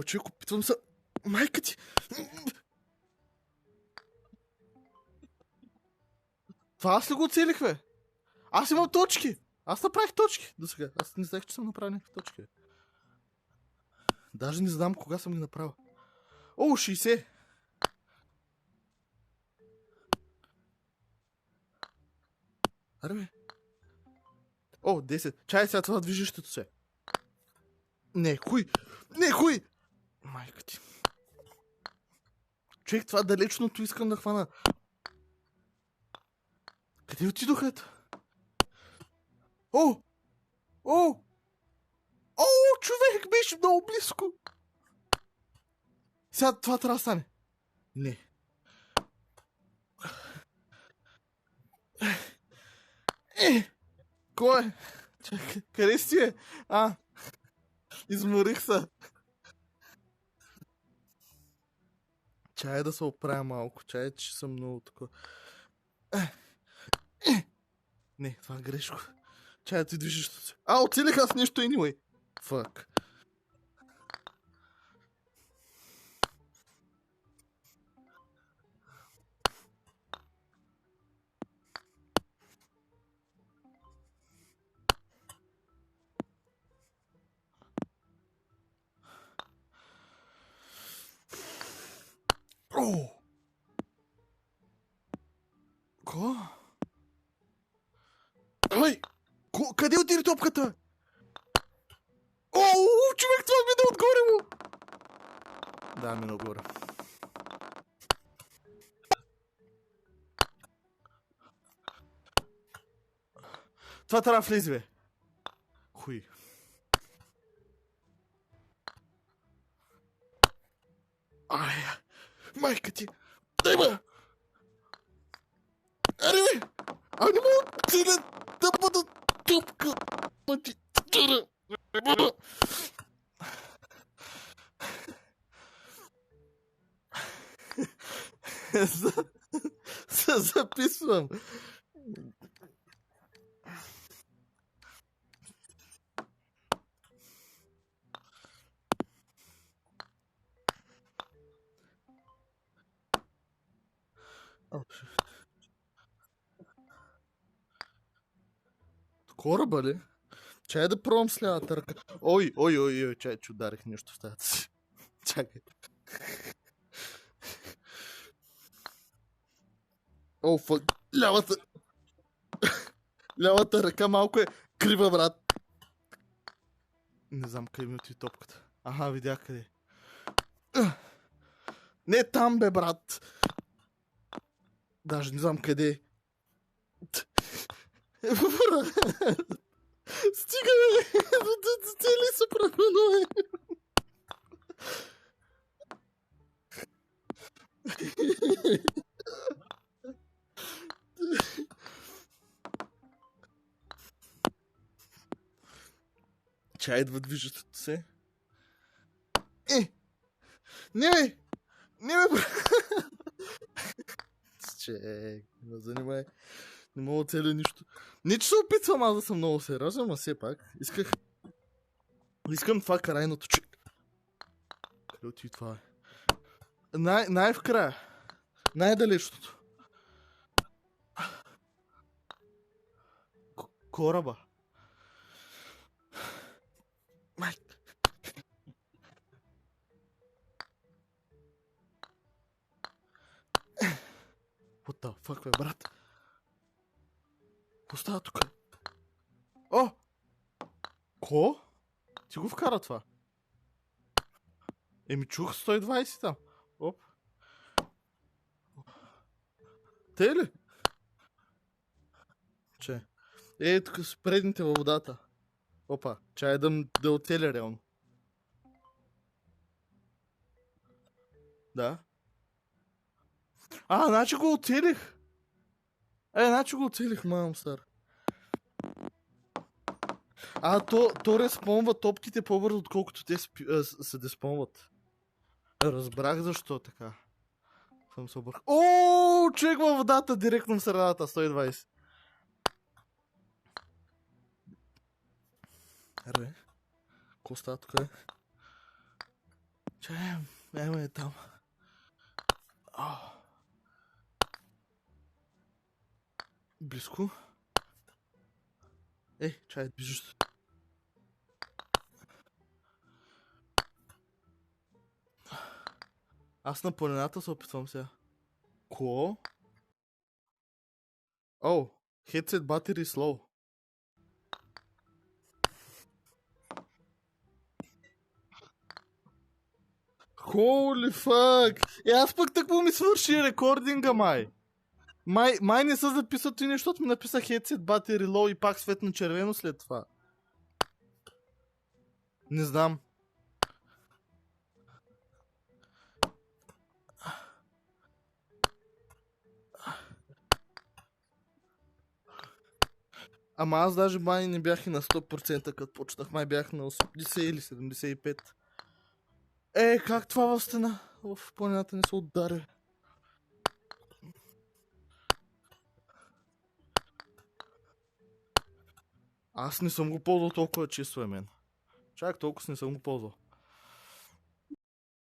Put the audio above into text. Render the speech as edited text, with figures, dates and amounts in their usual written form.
Човек, опитвам се... Майка ти! Това аз ли го оцелих, бе? Аз имам точки! Аз направих точки до сега. Аз не знаех, че съм направил някакви точки. Даже не знам кога съм ги направил. О, 60! Аре, бе. О, 10. Чай сега това движещето се. Не, хуй! Не, хуй! Майка ти. Човек, това далечното искам да хвана. Къде отидоха ето? О! О! О, човек, беше много близко. Сега това трябва да стане. Не. Кой е? Чакай, къде си е? Изморих се. Чай да се оправя малко. Чай, че съм много такова. Не, това е грешко. Чай, ти движиш се. Оцелих аз нещо anyway. Фак. О! Ко? Ой! Къде отиде топката? О, човек, това мина отгоре му! Да, мина отгоре. Това трябва да влезе, бе. Хуй. Майка ти! Дай ме! Аре, бе! Не мога целя да бъда топка! Мати! Се записвам. Кораба ли? Чай да пробвам с лявата ръка. Ой, чай, че ударих нещо в тази си. Чакай. О, фак. Лявата ръка малко е крива, брат. Не знам къде ми отиде топката. Видях къде. Не там, бе, брат. Даже не знам къде. Стига, бе! Цели са правено, бе! Чай идва движещото се. Не, бе! Не, бе, брат! Чек, ме занимай. Не мога да целя нищо. Не, че се опитвам аз да съм много сериозен, но все пак. Искам това крайното, че... Къде отиде това? Най-в края. Най-далечното. Кораба. Май. What the fuck, бе, брат? Какво става тук? О! Ко? Ти го вкара това? Чух 120 там. Оп. Те ли? Че? Тук с предните във водата. Опа, чай да оцеля реално. Да. Значи го оцелих. Значи го оцелих, мам стар. То респонва топките по-бързо, отколкото те се деспонват. Разбрах защо така. Съм се обърх. Човек във водата, директно в средата, 120. Аре, какво става тук? Чай, ема е там. Ау. Близко. Чай, движиш. Аз на планината се опитвам сега. Ко? О, headset battery slow. Holy fuck! Аз пък тъкмо ми свърши рекординга, май. Май не са записват и нещо, ми написа headset battery low и пак светна червено след това. Не знам. Ама аз даже май не бях и на 100%, като почнах. Май бях на 80 или 75. Как това в стена? В планината не се удари. Аз не съм го ползвал толкова често, мен. Чак толкова не съм го ползвал.